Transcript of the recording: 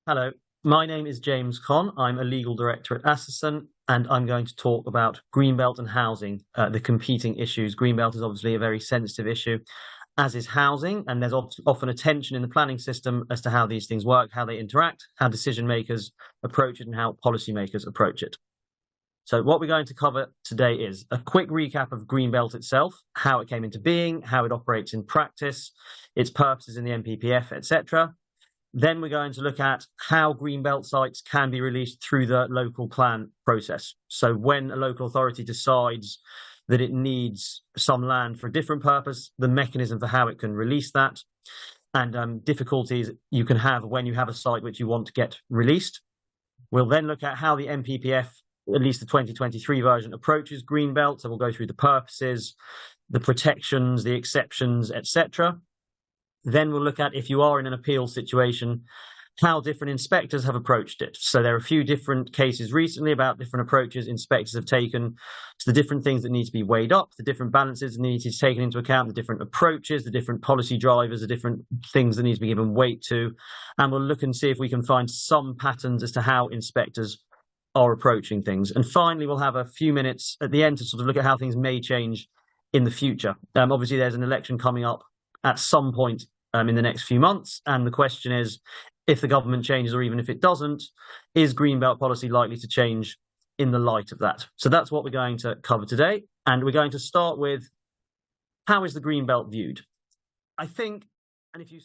Hello, my name is James Conn. I'm a legal director at Asserson, and I'm going to talk about Greenbelt and housing, the competing issues. Greenbelt is obviously a very sensitive issue, as is housing, and there's often a tension in the planning system as to how these things work, how they interact, how decision makers approach it, and how policymakers approach it. So what we're going to cover today is a quick recap of Greenbelt itself, how it came into being, how it operates in practice, its purposes in the NPPF, etc. Then we're going to look at how greenbelt sites can be released through the local plan process. So when a local authority decides that it needs some land for a different purpose, the mechanism for how it can release that, and difficulties you can have when you have a site which you want to get released. We'll then look at how the NPPF, at least the 2023 version, approaches greenbelt. So we'll go through the purposes, the protections, the exceptions, etc. Then we'll look at, if you are in an appeal situation, how different inspectors have approached it. So there are a few different cases recently about different approaches inspectors have taken to the different things that need to be weighed up, the different balances that need to be taken into account, the different approaches, the different policy drivers, the different things that need to be given weight to. And we'll look and see if we can find some patterns as to how inspectors are approaching things. And finally, we'll have a few minutes at the end to sort of look at how things may change in the future. Obviously, there's an election coming up at some point in the next few months. And the question is, if the government changes or even if it doesn't, is greenbelt policy likely to change in the light of that? So that's what we're going to cover today. And we're going to start with, how is the greenbelt viewed? I think, and if you